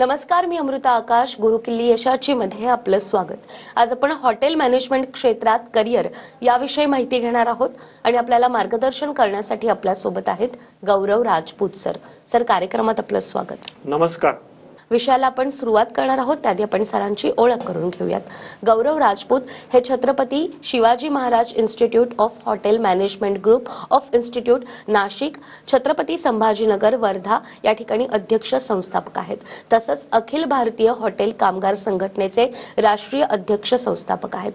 नमस्कार, मी अमृता आकाश. गुरुकिल्ली यशाची मध्ये आपलं स्वागत. आज आपण हॉटेल मॅनेजमेंट क्षेत्रात करिअर याविषयी माहिती घेणार आहोत आणि आपल्याला मार्गदर्शन करण्यासाठी आपल्या सोबत आहेत गौरव राजपूत सर. सर, कार्यक्रमात आपलं स्वागत. नमस्कार. विषयाला आपण सुरुवात करणार आहोत त्याआधी आपण सरांची ओळख करून घेऊयात. गौरव राजपूत हे Chhatrapati Shivaji Maharaj institute of hotel management group of institute Nashik, Chhatrapati Sambhajinagar, Wardha या ठिकाणी अध्यक्ष संस्थापक आहेत. तसंच अखिल भारतीय हॉटेल कामगार संघटनेचे राष्ट्रीय अध्यक्ष संस्थापक आहेत.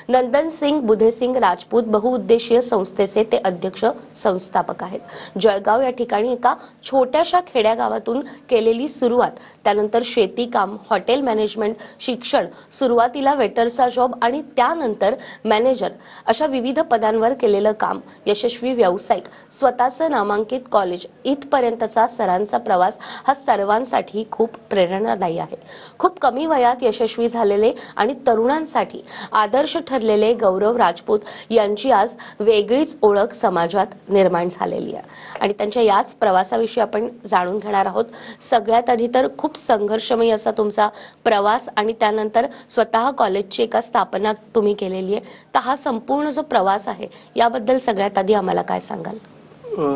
नंदन सिंग बुधेसिंग राजपूत बहुउद्देशीय संस्थेचे ते अध्यक्ष संस्थापक आहेत. जळगाव या ठिकाणी एका छोट्याशा खेड्यागावातून केलेली सुरुवात, त्यानंतर शेती काम, हॉटेल मॅनेजमेंट शिक्षण, सुरुवातीला वेटरचा जॉब आणि त्यानंतर मॅनेजर अशा विविध पदांवर केलेलं काम, यशस्वी व्यावसायिक, स्वतःचं नामांकित कॉलेज इथपर्यंतचा सरांचा प्रवास हा सर्वांसाठी खूप प्रेरणादायी आहे. खूप कमी वयात यशस्वी झालेले आणि तरुणांसाठी आदर्श ठरलेले गौरव राजपूत यांची आज वेगळीच ओळख समाजात निर्माण झालेली आहे आणि त्यांच्या याच प्रवासाविषयी आपण जाणून घेणार आहोत. सगळ्यात आधी तर खूप संघर्षमयी असा तुमचा प्रवास आणि त्यानंतर स्वतः कॉलेजची एका स्थापना तुम्ही केलेली आहे. तर हा संपूर्ण जो प्रवास आहे याबद्दल सगळ्यात आधी आम्हाला काय सांगाल?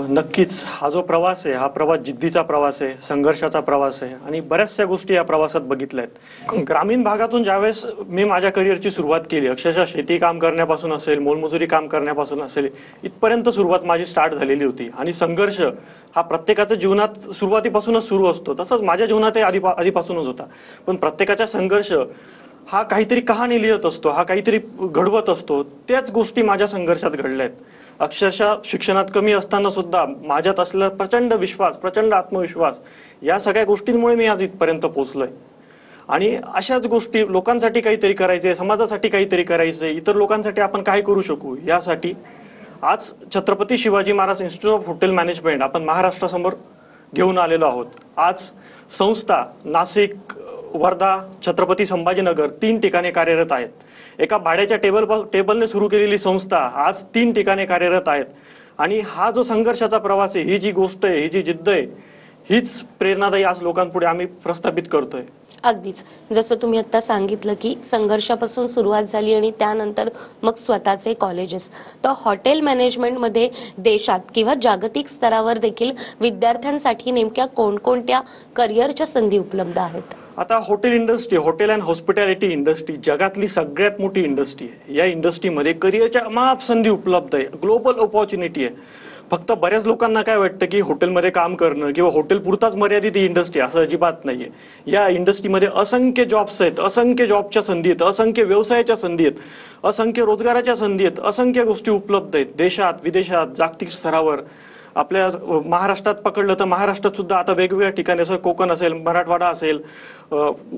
नक्कीच हा जो प्रवास आहे हा प्रवास जिद्दीचा प्रवास आहे, संघर्षाचा प्रवास आहे आणि बऱ्याचशा गोष्टी या प्रवासात बघितल्या आहेत. ग्रामीण भागातून ज्यावेळेस मी माझ्या करिअरची सुरुवात केली, अक्षरशः शेती काम करण्यापासून असेल, मोलमजुरी काम करण्यापासून असेल, इथपर्यंत सुरुवात माझी स्टार्ट झालेली होती. आणि संघर्ष हा प्रत्येकाच्या जीवनात सुरुवातीपासूनच सुरू असतो, तसंच माझ्या जीवनातही आधीपासूनच होता. पण प्रत्येकाचा संघर्ष हा काहीतरी कहाणी लिहित असतो, हा काहीतरी घडवत असतो. त्याच गोष्टी माझ्या संघर्षात घडल्या आहेत. अक्षरशः शिक्षणात कमी असताना सुद्धा माझ्यात असलेला प्रचंड विश्वास, प्रचंड आत्मविश्वास, या सगळ्या गोष्टींमुळे मी आज इथपर्यंत पोहोचलोय. आणि अशाच गोष्टी लोकांसाठी काहीतरी करायचे, समाजासाठी काहीतरी करायचे, इतर लोकांसाठी आपण काय करू शकू, यासाठी आज Chhatrapati Shivaji Maharaj institute of hotel management आपण महाराष्ट्रासमोर घेऊन आलेलो आहोत. आज संस्था नाशिक, वर्धा, छत्रपती संभाजीनगर 3 ठिकाणी कार्यरत आहेत. एका भाड्याच्या टेबलने सुरू केलेली संस्था आज 3 ठिकाणी कार्यरत आहेत. आणि हा जो संघर्षाचा प्रवास आहे, ही जी गोष्ट आहे, ही जी जिद्द आहे, हीच प्रेरणादायी आज लोकांपुढे आम्ही प्रस्थापित करतोय. अगदीच जसं तुम्ही आता सांगितलं की संघर्षापासून सुरुवात झाली आणि त्यानंतर मग स्वतःचे कॉलेजेस. तर हॉटेल मॅनेजमेंटमध्ये देशात किंवा जागतिक स्तरावर देखील विद्यार्थ्यांसाठी नेमक्या कोणकोणत्या करिअरच्या संधी उपलब्ध आहेत? आता hotel industry, hotel and hospitality industry जगातली सगळ्यात मोठी इंडस्ट्री आहे. या इंडस्ट्रीमध्ये करिअरच्या अमाप संधी उपलब्ध आहे, ग्लोबल ऑपॉर्च्युनिटी आहे. फक्त बऱ्याच लोकांना काय वाटतं की हॉटेलमध्ये काम करणं किंवा हॉटेल पुरताच मर्यादित ही इंडस्ट्री, असं अजिबात नाहीये. या इंडस्ट्रीमध्ये असंख्य जॉब्स आहेत, असंख्य जॉबच्या संधी आहेत, असंख्य व्यवसायाच्या संधी आहेत, असंख्य रोजगाराच्या संधी आहेत, असंख्य गोष्टी उपलब्ध आहेत देशात, विदेशात, जागतिक स्तरावर. आपल्या महाराष्ट्रात पकडलं तर महाराष्ट्रात सुद्धा आता वेगवेगळ्या ठिकाणी, असं कोकण असेल, मराठवाडा असेल,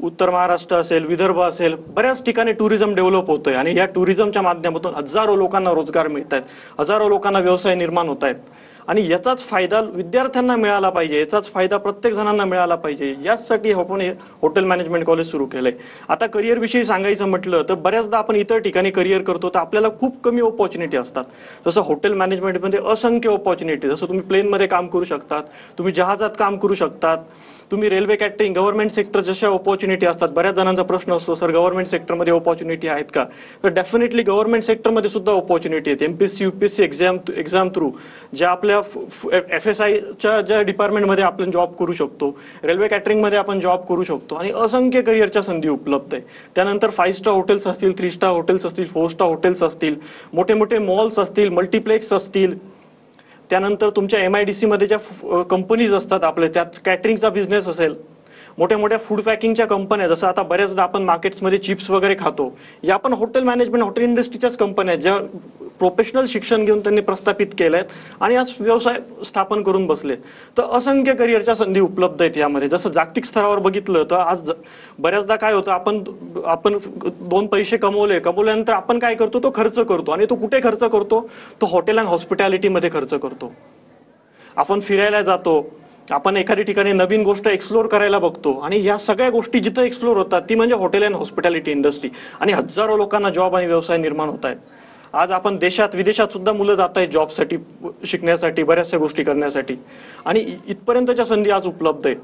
उत्तर महाराष्ट्र असेल, विदर्भ असेल, बऱ्याच ठिकाणी टुरिझम डेव्हलप होतोय. आणि या टुरिझमच्या माध्यमातून हजारो लोकांना रोजगार मिळत आहेत, हजारो लोकांना व्यवसाय निर्माण होत आहेत. आणि याचाच फायदा विद्यार्थ्यांना मिळाला पाहिजे, याचाच फायदा प्रत्येक जणांना मिळाला पाहिजे, याचसाठी आपण हे हॉटेल मॅनेजमेंट कॉलेज सुरू केलंय. आता करिअर विषयी सांगायचं म्हटलं तर बऱ्याचदा आपण इतर ठिकाणी करिअर करतो तर आपल्याला खूप कमी ऑपॉर्च्युनिटी असतात. तसं हॉटेल मॅनेजमेंटमध्ये असंख्य ऑपॉर्च्युनिटी. जसं तुम्ही प्लेनमध्ये काम करू शकतात, तुम्ही जहाजात काम करू शकतात, तुम्ही रेल्वे, कॅटरिंग, गव्हर्नमेंट सेक्टर जशा ऑपॉर्च्युनिटी असतात. बऱ्याच जणांचा प्रश्न असतो, सर गव्हर्नमेंट सेक्टरमध्ये ऑपॉर्च्युनिटी आहेत का? तर डेफिनेटली गव्हर्नमेंट सेक्टरमध्ये सुद्धा ऑपॉर्च्युनिटी आहेत. MPSC UPSC एक्झाम थ्रू ज्या आपल्या FSIच्या ज्या डिपार्टमेंटमध्ये आपण जॉब करू शकतो, रेल्वे कॅटरिंगमध्ये आपण जॉब करू शकतो आणि असंख्य करिअरच्या संधी उपलब्ध आहे. त्यानंतर 5 स्टार हॉटेल्स असतील, 3 स्टार हॉटेल्स असतील, 4 स्टार हॉटेल्स असतील, मोठे मोठे मॉल्स असतील, मल्टिप्लेक्स असतील. त्यानंतर तुमच्या MIDC मध्ये ज्या कंपनीज असतात आपल्या, त्यात कॅटरिंगचा बिझनेस असेल, मोठ्या मोठ्या फूड पॅकिंगच्या कंपन्या, जसं आता बऱ्याचदा आपण मार्केट्समध्ये चिप्स वगैरे खातो, या पण हॉटेल मॅनेजमेंट, हॉटेल इंडस्ट्रीच्याच कंपन्या आहेत, ज्या प्रोफेशनल शिक्षण घेऊन त्यांनी प्रस्थापित केलं आहेत आणि आज व्यवसाय स्थापन करून बसले. तर असंख्य करिअरच्या संधी उपलब्ध आहेत यामध्ये. जसं जागतिक स्तरावर बघितलं तर आज बऱ्याचदा काय होतं, आपण 2 पैसे कमवल्यानंतर आपण काय करतो, तो खर्च करतो. आणि तो कुठे खर्च करतो? तो हॉटेल अँड हॉस्पिटॅलिटीमध्ये खर्च करतो. आपण फिरायला जातो, आपण एखाद्या ठिकाणी नवीन गोष्ट एक्सप्लोर करायला बघतो आणि या सगळ्या गोष्टी जिथं एक्सप्लोर होतात ती म्हणजे हॉटेल अँड हॉस्पिटॅलिटी इंडस्ट्री. आणि हजारो लोकांना जॉब आणि व्यवसाय निर्माण होत आहेत. आज आपण देशात विदेशात सुद्धा मुलं जात आहेत जॉबसाठी, शिकण्यासाठी, बऱ्याचशा गोष्टी करण्यासाठी. आणि इथपर्यंतच्या संधी आज उपलब्ध आहेत.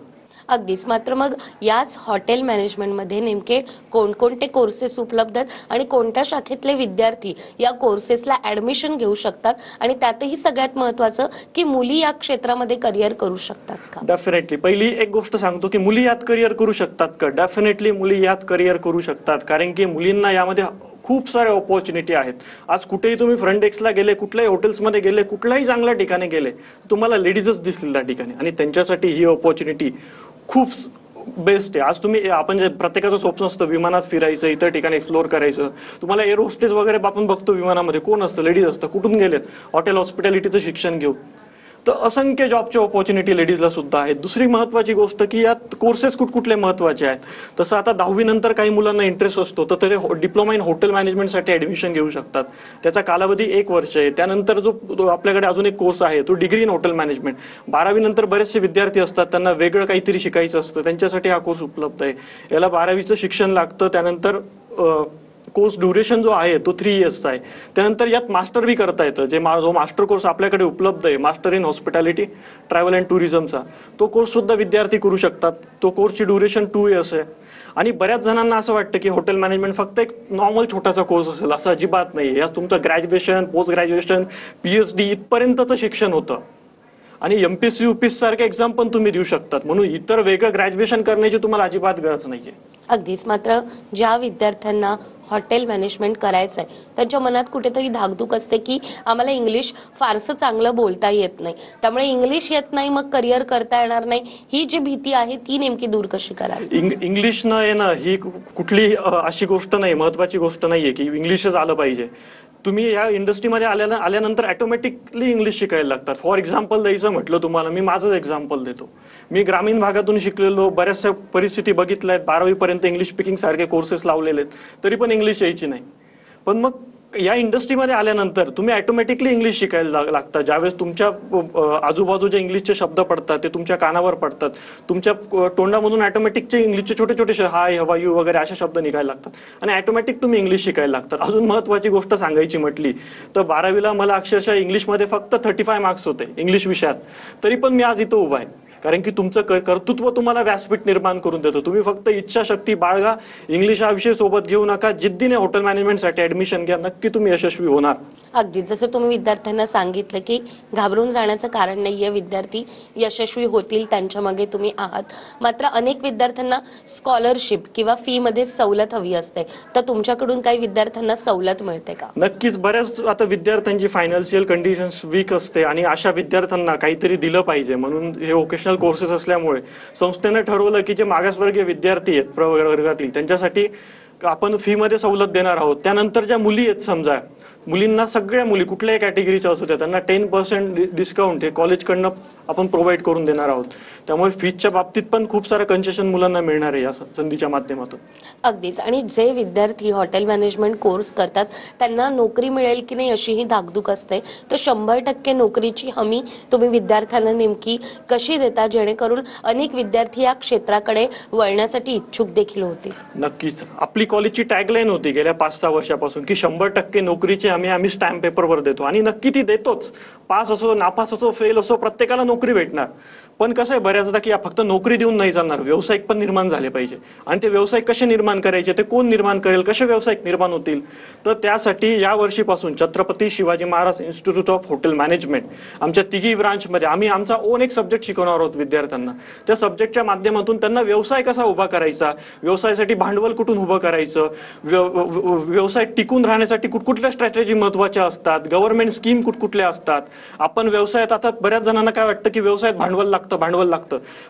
अगदीच. मात्र मग याच हॉटेल मॅनेजमेंटमध्ये नेमके कोणकोणते कोर्सेस उपलब्ध आहेत आणि कोणत्या शाखेतले विद्यार्थी या कोर्सेसला ऍडमिशन घेऊ शकतात आणि त्यातही सगळ्यात महत्त्वाचं की मुली या क्षेत्रामध्ये करिअर करू शकतात का? डेफिनेटली पहिली एक गोष्ट सांगतो की मुली यात करिअर करू शकतात का? डेफिनेटली मुली यात करिअर करू शकतात, कारण की मुलींना यामध्ये खूप साऱ्या ऑपॉर्च्युनिटी आहेत. आज कुठेही तुम्ही फ्रंट डेस्कला गेले, कुठल्याही हॉटेल्समध्ये गेले, कुठल्याही चांगल्या ठिकाणी गेले, तुम्हाला लेडीजच दिसतील त्या ठिकाणी, आणि त्यांच्यासाठी ही ऑपॉर्च्युनिटी खूप बेस्ट आहे. आज तुम्ही आपण जे प्रत्येकाचं स्वप्न असतं विमानात फिरायचं, इतर ठिकाणी एक्सप्लोर करायचं. तुम्हाला एअर होस्टेस वगैरे आपण बघतो विमानामध्ये, कोण असतं? लेडीज असतं. कुठून गेलेत? हॉटेल हॉस्पिटॅलिटीचं शिक्षण घेऊ. तर असंख्य जॉबची ऑपॉर्च्युनिटी लेडीजला सुद्धा आहेत. दुसरी महत्त्वाची गोष्ट की यात कोर्सेस कुठले महत्त्वाचे आहेत. तसं आता 10वी नंतर काही मुलांना इंटरेस्ट असतो तर ते डिप्लोमा इन हॉटेल मॅनेजमेंटसाठी ॲडमिशन घेऊ शकतात. त्याचा कालावधी 1 वर्ष आहे. त्यानंतर जो आपल्याकडे अजून एक कोर्स आहे तो डिग्री इन हॉटेल मॅनेजमेंट. 12वी नंतर बरेचसे विद्यार्थी असतात, त्यांना वेगळं काहीतरी शिकायचं असतं, त्यांच्यासाठी हा कोर्स उपलब्ध आहे. याला 12वीचं शिक्षण लागतं. त्यानंतर कोर्स ड्युरेशन जो आहे तो 3 इयर्सचा आहे. त्यानंतर यात मास्टर बी करता येतं. जो मास्टर कोर्स आपल्याकडे उपलब्ध आहे, master in hospitality travel and टुरिझमचा, तो कोर्स सुद्धा विद्यार्थी करू शकतात. तो कोर्सची ड्युरेशन 2 इयर्स आहे. आणि बऱ्याच जणांना असं वाटतं की हॉटेल मॅनेजमेंट फक्त एक नॉर्मल छोटासा कोर्स असेल, असं अजिबात नाही. यात तुमचं ग्रॅज्युएशन, पोस्ट ग्रॅज्युएशन, PhD इथपर्यंतचं शिक्षण होतं. आणि MPSC UPSC सारखे एक्झाम पण तुम्ही देऊ शकतात. म्हणून इतर वेगळं ग्रॅज्युएशन करण्याची तुम्हाला अजिबात गरज नाहीये. अगदीच. मात्र ज्या विद्यार्थ्यांना हॉटेल मॅनेजमेंट करायचं आहे त्यांच्या मनात कुठेतरी धाकधूक असते की आम्हाला इंग्लिश फारसं चांगलं बोलता येत नाही, त्यामुळे इंग्लिश येत नाही मग करिअर करता येणार नाही, ही जी भीती आहे ती नेमकी दूर कशी करावी? इंग्लिश न येणं ही कुठली अशी गोष्ट नाही, महत्वाची गोष्ट नाहीये की इंग्लिशच आलं पाहिजे. तुम्ही या इंडस्ट्रीमध्ये आल्यानंतर ऑटोमॅटिकली इंग्लिश शिकायला लागतात. फॉर एक्झाम्पल द्यायचं म्हटलं तुम्हाला, मी माझंच एक्झाम्पल देतो. मी ग्रामीण भागातून शिकलेलो, बऱ्याचशा परिस्थिती बघितल्या आहेत. 12वी पर्यंत इंग्लिश स्पीकिंग सारखे कोर्सेस लावलेले आहेत, तरी पण इंग्लिश यायची नाही. पण मग या इंडस्ट्रीमध्ये आल्यानंतर तुम्ही ऑटोमॅटिकली इंग्लिश शिकायला लागता. ज्यावेळेस तुमच्या आजूबाजूचे इंग्लिशचे शब्द पडतात, ते तुमच्या कानावर पडतात, तुमच्या तोंडामधून ऑटोमॅटिकचे इंग्लिशचे छोटे छोटे हाय, हवा, यू वगैरे असे शब्द निघायला लागतात आणि ऑटोमॅटिक तुम्ही इंग्लिश शिकायला लागतात. अजून महत्त्वाची गोष्ट सांगायची म्हटली तर 12वीला मला अक्षरशः इंग्लिशमध्ये फक्त 35 मार्क्स होते इंग्लिश विषयात, तरी पण मी आज इथं उभा आहे. कारण की तुमचं कर्तृत्व तुम्हाला व्यासपीठ निर्माण करून देतो. तुम्ही फक्त इच्छाशक्ती बाळगा, इंग्लिश हा विषय सोबत घेऊ नका, जिद्दीने हॉटेल मॅनेजमेंटसाठी ॲडमिशन घ्या, नक्की तुम्ही यशस्वी होणार. अगदी जसं तुम्ही विद्यार्थ्यांना सांगितलं की घाबरून जाण्याचं कारण नाहीये, विद्यार्थी यशस्वी होतील, त्यांच्या मागे तुम्ही आहात. मात्र अनेक विद्यार्थ्यांना स्कॉलरशिप किंवा फी मध्ये सवलत हवी असते, तर तुमच्याकडून काही विद्यार्थ्यांना सवलत मिळते का? नक्कीच. बऱ्याच आता विद्यार्थ्यांची फायनान्शियल कंडिशन्स वीक असते आणि अशा विद्यार्थ्यांना काहीतरी दिलं पाहिजे, म्हणून हे वोकेशनल कोर्सेस असल्यामुळे संस्थेने ठरवलं की जे मागासवर्गीय विद्यार्थी आहेत प्रवर्गातील त्यांच्यासाठी आपण फी मध्ये सवलत देणार आहोत. त्यानंतर ज्या मुली आहेत, समजा मुलींना, सगळ्या मुली कुठल्याही कॅटेगरीच्या असू द्या, त्यांना 10% डिस्काउंट हे कॉलेजकडनं आपण प्रोव्हाइड करून देणार आहोत. त्यामुळे फीच्या बाबतीत पण खूप सारं कन्सेशन मुलांना मिळणार आहे या संधीच्या माध्यमातून. अगदीच. आणि जे विद्यार्थी हॉटेल मॅनेजमेंट कोर्स करतात त्यांना नोकरी मिळेल की नाही अशी ही धाकधूक असते, तर 100% नोकरीची हमी तुम्ही विद्यार्थ्यांना नेमकी कशी देता जेणेकरून अनेक विद्यार्थी या क्षेत्राकडे वळण्यासाठी इच्छुक देखील होतील? नक्कीच. आपली कॉलेजची टॅगलाईन होती गेल्या 5-6 वर्षापासून की 100% नोकरीची आम्ही स्टॅम्प पेपरवर देतो, आणि नक्की ती देतोच. पास असो, नापास असो, फेल असो, प्रत्येकाला नोकरी भेटणार. पण कसं आहे बऱ्याचदा की फक्त नोकरी देऊन नाही चालणार, व्यावसायिक पण निर्माण झाले पाहिजे. आणि ते व्यावसायिक कसे निर्माण करायचे, ते कोण निर्माण करेल, कसे व्यावसायिक निर्माण होतील? तर त्यासाठी या वर्षीपासून Chhatrapati Shivaji Maharaj institute of hotel management आमच्या तिघी ब्रांचमध्ये आम्ही आमचा ओन एक सब्जेक्ट शिकवणार आहोत विद्यार्थ्यांना. त्या सब्जेक्टच्या माध्यमातून त्यांना व्यवसाय कसा उभा करायचा, व्यवसायासाठी भांडवल कुठून उभं करायचं, व्यवसाय टिकून राहण्यासाठी कुठकुठल्या स्ट्रॅटेजी महत्त्वाच्या असतात, गव्हर्नमेंट स्कीम कुठकुठल्या असतात. आपण व्यवसायात, आता बऱ्याच जणांना काय वाटतं की व्यवसायात भांडवल लागतं,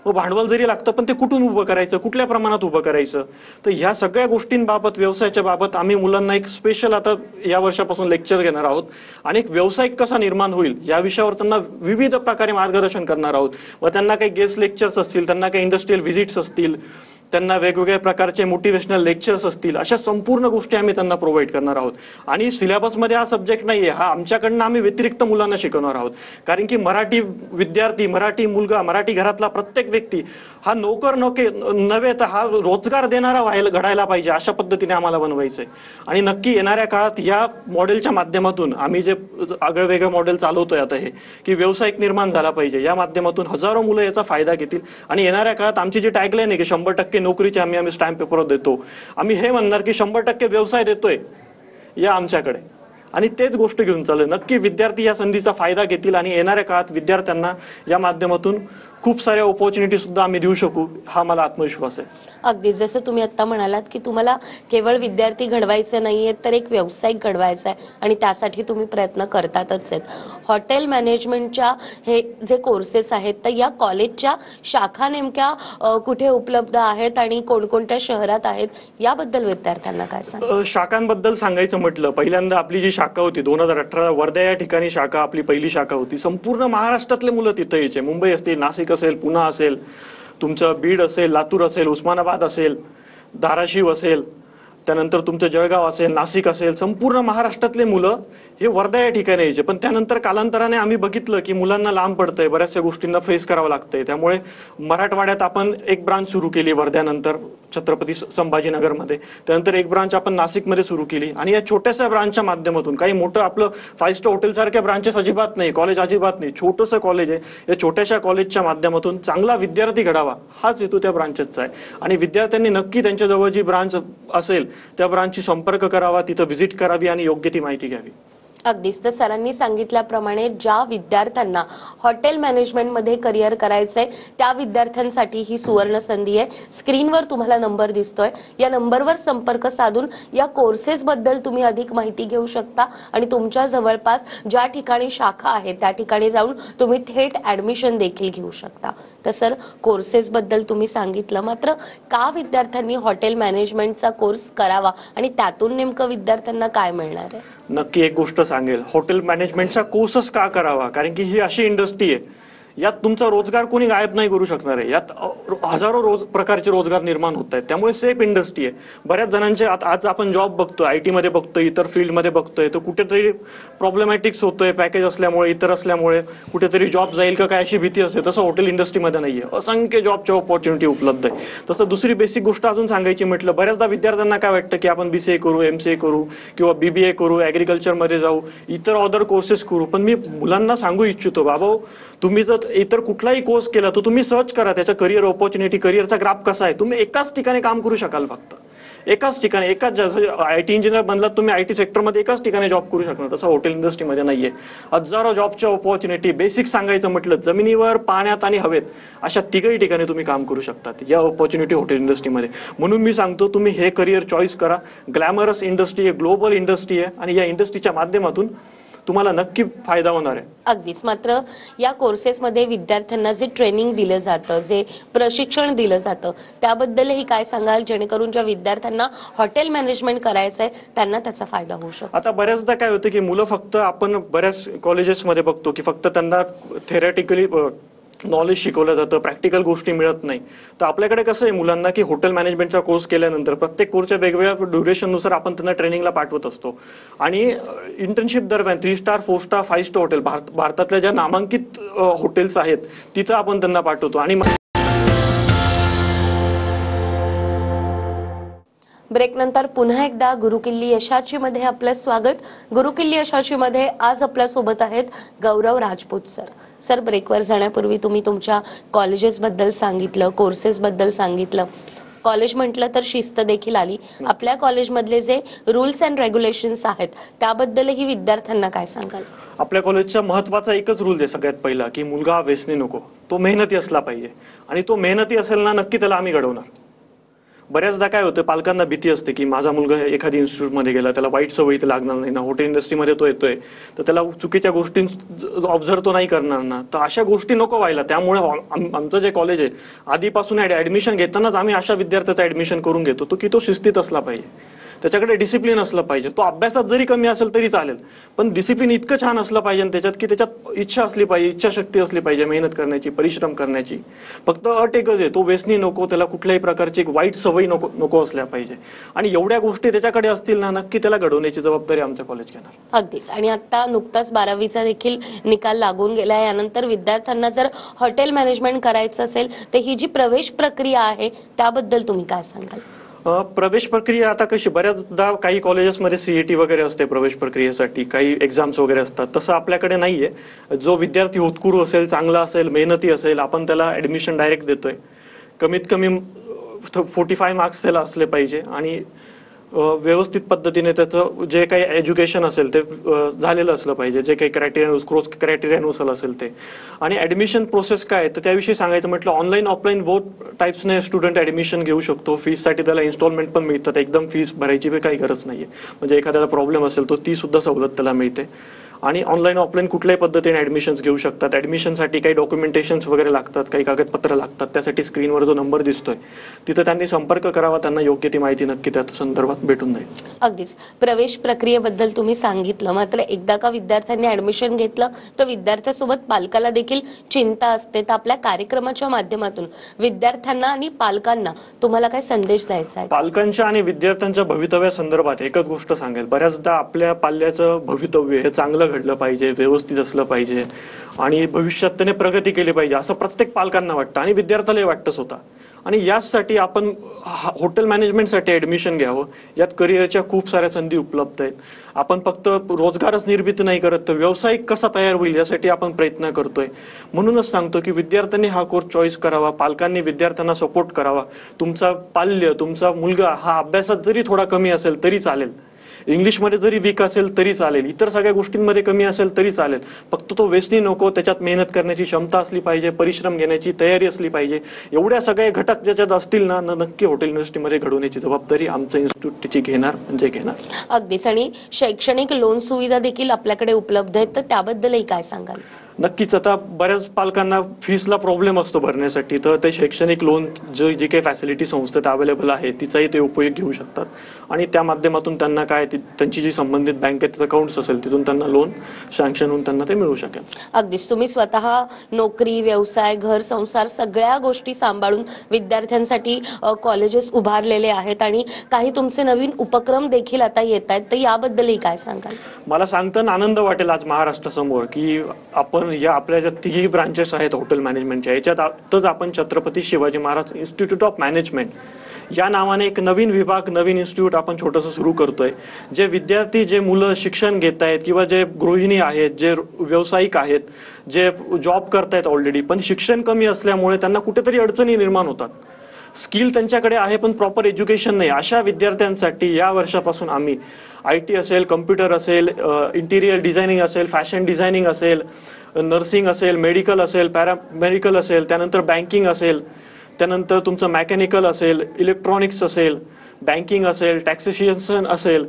मग भांडवल जरी लागतं पण ते कुठून उभं करायचं, कुठल्या प्रमाणात उभं करायचं. तर ह्या सगळ्या गोष्टींबाबत, व्यवसायाच्या बाबत आम्ही मुलांना एक स्पेशल आता या वर्षापासून लेक्चर घेणार आहोत आणि एक व्यावसायिक कसा निर्माण होईल या विषयावर त्यांना विविध प्रकारे मार्गदर्शन करणार आहोत. व त्यांना काही गेस्ट लेक्चर्स असतील, त्यांना काही इंडस्ट्रियल व्हिजिट्स असतील, त्यांना वेगवेगळ्या प्रकारचे मोटिवेशनल लेक्चर्स असतील, अशा संपूर्ण गोष्टी आम्ही त्यांना प्रोव्हाइड करणार आहोत. आणि सिलेबसमध्ये हा सब्जेक्ट नाही आहे, हा आमच्याकडनं आम्ही व्यतिरिक्त मुलांना शिकवणार आहोत. कारण की मराठी विद्यार्थी, मराठी मुलगा, मराठी घरातला प्रत्येक व्यक्ती हा नोकर नव्हे तर हा रोजगार देणारा घडायला पाहिजे, अशा पद्धतीने आम्हाला बनवायचंय. आणि नक्की येणाऱ्या काळात या मॉडेलच्या माध्यमातून आम्ही जे आगळं वेगळं मॉडेल चालवतोय आता हे, की व्यावसायिक निर्माण झाला पाहिजे, या माध्यमातून हजारो मुलं याचा फायदा घेतील. आणि येणाऱ्या काळात आमची जी टॅगलाईन आहे की 100% नोकरीची आम्ही स्टॅम्प पेपर देतो, आम्ही हे म्हणणार की 100% व्यवसाय देतोय या आमच्याकडे. आणि तेच गोष्ट घेऊन चालू. नक्की विद्यार्थी या संधीचा फायदा घेतील आणि येणाऱ्या काळात विद्यार्थ्यांना या माध्यमातून खूप साऱ्या ऑपॉर्च्युनिटी सुद्धा आम्ही देऊ शकू, हा मला आत्मविश्वास आहे. अगदी जसं तुम्ही आता म्हणालात की तुम्हाला केवळ विद्यार्थी घडवायचे नाहीये तर एक व्यावसायिक घडवायचा आहे आणि त्यासाठी तुम्ही प्रयत्न करतातच आहेत. हॉटेल मॅनेजमेंटच्या हे जे कोर्सेस आहेत तर या कॉलेजच्या शाखा नेमक्या कुठे उपलब्ध आहेत आणि कोणकोणत्या शहरात आहेत याबद्दल विद्यार्थ्यांना काय सांगा? शाखांबद्दल सांगायचं म्हटलं, पहिल्यांदा आपली जी शाखा होती 2018 वर्धा या ठिकाणी शाखा, आपली पहिली शाखा होती. संपूर्ण महाराष्ट्रातले मुलं तिथे यायचे. मुंबई असतील, नाशिक असेल, पुणे असेल, तुमचं बीड असेल, लातूर असेल, उस्मानाबाद असेल, धाराशिव असेल, त्यानंतर तुमचं जळगाव असेल, नाशिक असेल, संपूर्ण महाराष्ट्रातले मुलं हे वर्धा या ठिकाणी यायचे. पण त्यानंतर कालांतराने आम्ही बघितलं की मुलांना लांब पडतंय, बऱ्याचशा गोष्टींना फेस करावं लागतंय. त्यामुळे मराठवाड्यात आपण एक ब्रांच सुरू केली वर्ध्यानंतर छत्रपती संभाजीनगरमध्ये, त्यानंतर एक ब्रांच आपण नाशिकमध्ये सुरू केली. आणि या छोट्याशा ब्रांचच्या माध्यमातून, काही मोठं आपलं 5 स्टार हॉटेल सारख्या ब्रांचेस अजिबात नाही, कॉलेज अजिबात नाही, छोटंसं कॉलेज आहे. या छोट्याशा कॉलेजच्या माध्यमातून चांगला विद्यार्थी घडावा हाच हेतू त्या ब्रांचेसचा आहे. आणि विद्यार्थ्यांनी नक्की त्यांच्याजवळ जी ब्रांच असेल त्या ब्रांचची संपर्क करावा, तिथं व्हिजिट करावी आणि योग्य ती माहिती घ्यावी. अगदीच. तर सरांनी सांगितल्याप्रमाणे ज्या विद्यार्थ्यांना हॉटेल मॅनेजमेंटमध्ये करिअर करायचंय त्या विद्यार्थ्यांसाठी ही सुवर्ण संधी आहे. स्क्रीनवर तुम्हाला नंबर दिसतोय, या नंबरवर संपर्क साधून या कोर्सेसबद्दल तुम्ही अधिक माहिती घेऊ शकता आणि तुमच्या जवळपास ज्या ठिकाणी शाखा आहे त्या ठिकाणी जाऊन तुम्ही थेट ॲडमिशन देखील घेऊ शकता. तर सर, कोर्सेसबद्दल तुम्ही सांगितलं, मात्र का विद्यार्थ्यांनी हॉटेल मॅनेजमेंटचा कोर्स करावा आणि त्यातून नेमकं विद्यार्थ्यांना काय मिळणार आहे? नक्की एक गोष्ट सांगेल, हॉटेल मॅनेजमेंटचा कोर्सच का करावा? कारण की ही अशी इंडस्ट्री आहे, यात तुमचा रोजगार कोणी गायब नाही करू शकणार आहे. यात हजारो प्रकारचे रोजगार निर्माण होत आहेत. त्यामुळे सेफ इंडस्ट्री आहे. बऱ्याच जणांचे आज आपण जॉब बघतोय, IT मध्ये बघतोय, इतर फील्डमध्ये बघतोय, तर कुठेतरी प्रॉब्लेमॅटिक्स होतोय, पॅकेज असल्यामुळे, इतर असल्यामुळे कुठेतरी जॉब जाईल का काय अशी भीती असते. तसं हॉटेल इंडस्ट्रीमध्ये नाहीये, असंख्य जॉबच्या ऑपॉर्च्युनिटी उपलब्ध आहे. तसं दुसरी बेसिक गोष्ट अजून सांगायची म्हटलं, बऱ्याचदा विद्यार्थ्यांना काय वाटतं की आपण BCA करू, MCA करू किंवा BBA करू, ॲग्रिकल्चरमध्ये जाऊ, इतर अदर कोर्सेस करू. पण मी मुलांना सांगू इच्छितो, बाबा तुम्ही जर इतर कुठलाही कोर्स केला तर तुम्ही सर्च करा त्याच्या करिअर ऑपॉर्च्युनिटी, करिअरचा ग्राफ कसा आहे. तुम्ही एकाच ठिकाणी काम करू शकाल, फक्त एकाच ठिकाणी, एकाच IT इंजिनियर बनलात तुम्ही IT सेक्टरमध्ये एकाच ठिकाणी जॉब करू शकणार. तसं हॉटेल इंडस्ट्रीमध्ये नाहीये. हजारो जॉबच्या ऑपॉर्च्युनिटी. बेसिक सांगायचं म्हटलं, जमिनीवर, पाण्यात आणि हवेत अशा तिघही ठिकाणी तुम्ही काम करू शकतात या ऑपॉर्च्युनिटी हॉटेल इंडस्ट्रीमध्ये. म्हणून मी सांगतो तुम्ही हे करिअर चॉईस करा. ग्लॅमरस इंडस्ट्री आहे, ग्लोबल इंडस्ट्री आहे आणि या इंडस्ट्रीच्या माध्यमातून तुम्हाला नक्की फायदा होणार आहे. अगदीच. मात्र या कोर्सेसमध्ये विद्यार्थ्यांना जे ट्रेनिंग दिलं जातं, जे प्रशिक्षण दिलं जातं, त्याबद्दलही काय सांगाल, जेणेकरून ज्या विद्यार्थ्यांना हॉटेल मॅनेजमेंट करायचंय त्यांना त्याचा फायदा होऊ शकतो? आता बऱ्याचदा काय होतं की मुलं फक्त, आपण बऱ्याच कॉलेजेसमध्ये बघतो की फक्त त्यांना थेरॅटिकली नॉलेज शिकवलं जातं, प्रॅक्टिकल गोष्टी मिळत नाही. तर आपल्याकडे कसं आहे मुलांना की हॉटेल मॅनेजमेंटचा कोर्स केल्यानंतर प्रत्येक कोर्सच्या वेगवेगळ्या ड्युरेशननुसार आपण त्यांना ट्रेनिंगला पाठवत असतो. आणि इंटर्नशिप दरम्यान 3 स्टार, 4 स्टार, 5 स्टार हॉटेल, भारतातल्या ज्या नामांकित हॉटेल्स आहेत तिथं आपण त्यांना पाठवतो. आणि ब्रेक नंतर पुन्हा एकदा गुरुकिल्ली यशाची मध्ये आपलं स्वागत. गुरुकिल्ली यशाची मध्ये आज आपल्या सोबत आहेत गौरव राजपूत सर. सर, ब्रेकवर जाण्यापूर्वी तुम्ही तुमच्या कॉलेजेस बद्दल सांगितलं, कोर्सेस बद्दल सांगितलं. कॉलेज म्हटलं तर शिस्त देखील आली. आपल्या कॉलेजमधले जे रूल्स अँड रेग्युलेशन्स आहेत त्याबद्दलही विद्यार्थ्यांना काय सांगाल? आपल्या कॉलेजचा महत्त्वाचा एकच रूल आहे सगळ्यात पहिला, की मुलगा व्यसनी नको, तो मेहनती असला पाहिजे. आणि तो मेहनती असेल ना, नक्की त्याला आम्ही घडवणार. बऱ्याचदा काय होतं, पालकांना भीती असते की माझा मुलगा एखादी इन्स्टिट्यूटमध्ये गेला, त्याला वाईट सवयी तर लागणार नाही ना, हॉटेल इंडस्ट्रीमध्ये तो येतोय तर त्याला चुकीच्या गोष्टी ऑब्झर्व तो नाही करणार ना. तर अशा गोष्टी नको व्हायला. त्यामुळे आमचं जे कॉलेज आहे, आधीपासून ॲडमिशन घेतानाच आम्ही अशा विद्यार्थ्याचं ॲडमिशन करून घेतो तो की तो शिस्तीत असला पाहिजे. त्याच्याकडे डिसिप्लिन असलं पाहिजे. तो अभ्यासात जरी कमी असेल तरी चालेल, पण डिसिप्लिन इतकं छान असलं पाहिजे त्याच्यात की त्याच्यात इच्छा असली पाहिजे, इच्छाशक्ती असली पाहिजे मेहनत करण्याची, परिश्रम करण्याची. फक्त अट एकच आहे, तो व्यसनी नको, त्याला कुठल्याही प्रकारची एक वाईट सवय नको असल्या पाहिजे. आणि एवढ्या गोष्टी त्याच्याकडे असतील ना, नक्की त्याला घडवण्याची जबाबदारी आमचं कॉलेज घेणार. अगदीच. आणि आता नुकताच 12वीचा देखील निकाल लागून गेला. यानंतर विद्यार्थ्यांना जर हॉटेल मॅनेजमेंट करायचं असेल तर ही जी प्रवेश प्रक्रिया आहे त्याबद्दल तुम्ही काय सांगाल? प्रवेश प्रक्रिया आता कशी, बऱ्याचदा काही कॉलेजेसमध्ये CET वगैरे असते प्रवेश प्रक्रियेसाठी, काही एक्झाम्स वगैरे असतात. तसं आपल्याकडे नाहीये. जो विद्यार्थी होतकुरू असेल, चांगला असेल, मेहनती असेल, आपण त्याला ऍडमिशन डायरेक्ट देतोय. कमीत कमी 45 मार्क्स त्याला असले पाहिजे आणि व्यवस्थित पद्धतीने त्याचं जे काही एज्युकेशन असेल ते झालेलं असलं पाहिजे, जे काही क्रायटेरियानुसार असेल ते. आणि ऍडमिशन प्रोसेस काय तर त्याविषयी सांगायचं म्हटलं, ऑनलाईन ऑफलाईन बोथ टाइप्सने स्टुडंट ऍडमिशन घेऊ शकतो. फीससाठी त्याला इन्स्टॉलमेंट पण मिळतात, एकदम फीस भरायची काही गरज नाहीये. म्हणजे एखाद्याला प्रॉब्लेम असेल तो ती सुद्धा सवलत त्याला मिळते. आणि ऑनलाईन ऑफलाईन कुठल्याही पद्धतीने ऍडमिशन्स घेऊ शकतात. ऍडमिशनसाठी काही डॉक्युमेंटेशन्स वगैरे लागतात, काही कागदपत्र लागतात. त्यासाठी स्क्रीनवर जो नंबर दिसतोय तिथं त्यांनी संपर्क करावा, त्यांना योग्य ती माहिती नक्की त्या संदर्भात भेटून जाईल. अगदीच. प्रवेश प्रक्रियेबद्दल तुम्ही सांगितलं, मात्र एकदा का विद्यार्थ्यांनी ऍडमिशन घेतलं तर विद्यार्थ्यासोबत पालकाला देखील चिंता असते. तर आपल्या कार्यक्रमाच्या माध्यमातून विद्यार्थ्यांना आणि पालकांना तुम्हाला काय संदेश द्यायचा आहे? पालकांच्या आणि विद्यार्थ्यांच्या भवितव्यासंदर्भात एकच गोष्ट सांगेल, बऱ्याचदा आपल्या पाल्याचं भवितव्य हे चांगलं घडलं पाहिजे, व्यवस्थित असलं पाहिजे आणि भविष्यात त्याने प्रगती केली पाहिजे असं प्रत्येक पालकांना वाटतं आणि विद्यार्थ्यालाही वाटतं स्वतः. आणि याचसाठी आपण हॉटेल मॅनेजमेंटसाठी ऍडमिशन घ्यावं. यात करिअरच्या खूप साऱ्या संधी उपलब्ध आहेत. आपण फक्त रोजगारच निर्मिती नाही करत, तर व्यावसायिक कसा तयार होईल यासाठी आपण प्रयत्न करतोय. म्हणूनच सांगतो की विद्यार्थ्यांनी हा कोर्स चॉईस करावा, पालकांनी विद्यार्थ्यांना सपोर्ट करावा. तुमचा पाल्य, तुमचा मुलगा हा अभ्यासात जरी थोडा कमी असेल तरी चालेल, इंग्लिशमध्ये जरी वीक असेल तरी चालेल, इतर सगळ्या गोष्टींमध्ये कमी असेल तरी चालेल, फक्त तो व्यसनी नको, त्याच्यात मेहनत करण्याची क्षमता असली पाहिजे, परिश्रम घेण्याची तयारी असली पाहिजे. एवढ्या सगळे घटक ज्याच्यात असतील ना, नक्की हॉटेल इंडस्ट्रीमध्ये घडवण्याची जबाबदारी आमचं इन्स्टिट्यूट त्याची घेणार म्हणजे घेणार. अगदीच. आणि शैक्षणिक लोन सुविधा देखील आपल्याकडे उपलब्ध आहेत, तर त्याबद्दलही काय सांगाल? नक्कीच. आता बऱ्याच पालकांना फीसला प्रॉब्लेम असतो भरण्यासाठी, तर ते शैक्षणिक लोन जी काही फॅसिलिटी संस्थेत अवेलेबल आहे तिचाही ते उपयोग घेऊ शकतात. आणि त्या माध्यमातून त्यांना काय त्यांची जी संबंधित बँकेचं अकाउंट्स असेल तिथून त्यांना लोन सँक्शन होऊन त्यांना ते मिळू शकेल. अगदीच. तुम्ही स्वतः नोकरी, व्यवसाय, घर, संसार सगळ्या गोष्टी सांभाळून विद्यार्थ्यांसाठी कॉलेजेस उभारलेले आहेत आणि काही तुमचे नवीन उपक्रम देखील आता येत आहेत, तर याबद्दलही काय सांगाल? मला सांगताना आनंद वाटेल आज महाराष्ट्रासमोर की आपण या आपल्या ज्या तिघी ब्रांचेस आहेत हॉटेल मॅनेजमेंटच्या, याच्यातच आपण Chhatrapati Shivaji Maharaj institute of management या नावाने एक नवीन विभाग, नवीन इन्स्टिट्यूट आपण छोटंसं सुरू करतोय. जे विद्यार्थी, जे मुलं शिक्षण घेत आहेत किंवा जे गृहिणी आहेत, जे व्यावसायिक आहेत, जे जॉब करतायत ऑलरेडी, पण शिक्षण कमी असल्यामुळे त्यांना कुठेतरी अडचणी निर्माण होतात. स्किल त्यांच्याकडे आहे पण प्रॉपर एज्युकेशन नाही, अशा विद्यार्थ्यांसाठी या वर्षापासून आम्ही IT असेल, कम्प्युटर असेल, इंटिरियर डिझायनिंग असेल, फॅशन डिझायनिंग असेल, नर्सिंग असेल, मेडिकल असेल, पॅरामेडिकल असेल, त्यानंतर बँकिंग असेल, त्यानंतर तुमचं मेकॅनिकल असेल, इलेक्ट्रॉनिक्स असेल, बँकिंग असेल, टॅक्सेशन असेल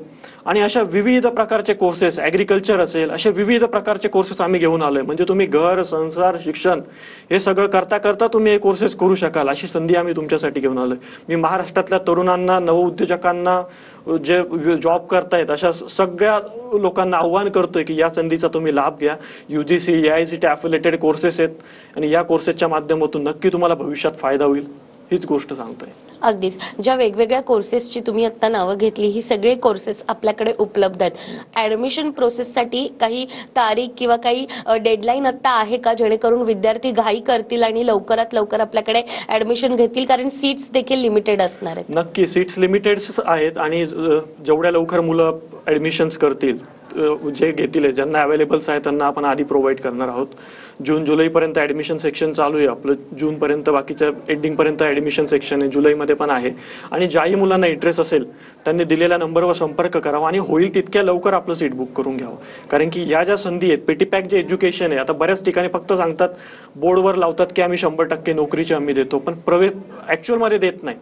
आणि अशा विविध प्रकारचे कोर्सेस, ॲग्रिकल्चर असेल, असे विविध प्रकारचे कोर्सेस आम्ही घेऊन आलोय. म्हणजे तुम्ही घर, संसार, शिक्षण हे सगळं करता करता तुम्ही हे कोर्सेस करू शकाल, अशी संधी आम्ही तुमच्यासाठी घेऊन आलोय. मी महाराष्ट्रातल्या तरुणांना, नवउद्योजकांना, जे जॉब करतायत अशा सगळ्या लोकांना आव्हान करतोय की या संधीचा तुम्ही लाभ घ्या. UGC, AICTE अफिलेटेड कोर्सेस आहेत आणि या कोर्सेसच्या माध्यमातून नक्की तुम्हाला भविष्यात फायदा होईल, हीच गोष्ट सांगतोय. अगदीच. ज्या वेगवेगळ्या कोर्सेसची तुम्ही आता नावं घेतली, ही सगळे कोर्सेस आपल्याकडे उपलब्ध आहेत. ऍडमिशन प्रोसेससाठी काही तारीख किंवा काही डेडलाईन आता आहे का, जेणेकरून विद्यार्थी घाई करतील आणि लवकरात लवकर आपल्याकडे ऍडमिशन घेतील, कारण सीट्स देखील लिमिटेड असणार आहेत? नक्की सीट्स लिमिटेड आहेत आणि जेवढ्या लवकर मुलं ऍडमिशन्स करतील, जे घेतील, ज्यांना अवेलेबल्स आहे त्यांना आपण आधी प्रोव्हाइड करणार आहोत. जून जुलैपर्यंत ऍडमिशन सेक्शन चालू आहे आपलं. जूनपर्यंत, बाकीच्या एंडिंगपर्यंत ऍडमिशन सेक्शन आहे, जुलैमध्ये पण आहे. आणि ज्याही मुलांना इंटरेस्ट असेल त्यांनी दिलेल्या नंबरवर संपर्क करावा आणि होईल तितक्या लवकर आपलं सीट बुक करून घ्यावं. कारण की या ज्या संधी आहेत, पेटीपॅक जे एज्युकेशन आहे, आता बऱ्याच ठिकाणी फक्त सांगतात, बोर्डवर लावतात की आम्ही 100% नोकरीची हमी देतो, पण ॲक्च्युअलमध्ये देत नाही.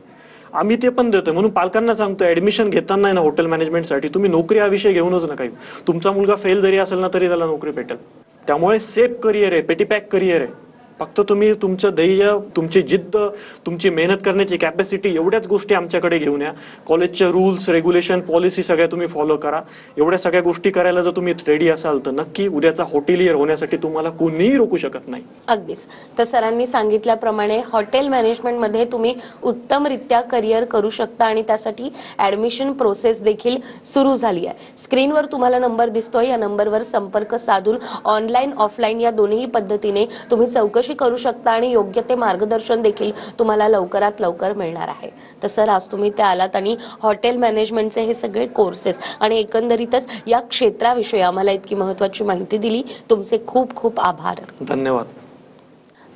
आम्ही ते पण देतोय. म्हणून पालकांना सांगतो, ऍडमिशन घेताना ना हॉटेल मॅनेजमेंटसाठी तुम्ही नोकरी हा विषय घेऊनच नका येऊ. तुमचा मुलगा फेल जरी असेल ना तरी त्याला नोकरी भेटेल. त्यामुळे सेफ करिअर आहे, पेटीपॅक करिअर आहे. फक्त तुम्ही तुमचं ध्येय, तुमची जिद्द, तुमची मेहनत करण्याची कॅपॅसिटी एवढ्याच गोष्टी आमच्याकडे घेऊन या. कॉलेजचे रूल्स, रेग्युलेशन, पॉलिसी सगळ्या तुम्ही फॉलो करा. एवढ्या सगळ्या गोष्टी करायला जर तुम्ही रेडी असाल तर नक्की उद्याचा हॉटेलियर होण्यासाठी तुम्हाला कोणीही रोखू शकत नाही. अगदीच. तर सरांनी सांगितल्याप्रमाणे हॉटेल मॅनेजमेंटमध्ये तुम्ही उत्तमरित्या करिअर करू शकता आणि त्यासाठी ऍडमिशन प्रोसेस देखील सुरू झाली आहे. स्क्रीनवर तुम्हाला नंबर दिसतोय, या नंबरवर संपर्क साधून ऑनलाईन ऑफलाईन या दोन्ही पद्धतीने तुम्ही चौकशी करू शकता आणि योग्य ते मार्गदर्शन देखील तुम्हाला लवकरात लवकर मिळणार आहे. तर सर, आज तुम्ही ते आलात आणि हॉटेल मॅनेजमेंटचे हे सगळे कोर्सेस आणि एकंदरीतच या क्षेत्राविषयी आम्हाला इतकी महत्त्वाची माहिती दिली. तुमचे खूप खूप आभार. धन्यवाद.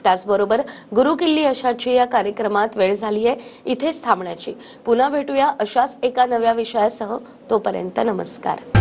त्याचबरोबर गुरुकिल्ली अशाची या कार्यक्रमात वेळ झाली आहे इथेच थांबण्याची. पुन्हा भेटूया अशाच एका नव्या विषयासह. तोपर्यंत नमस्कार.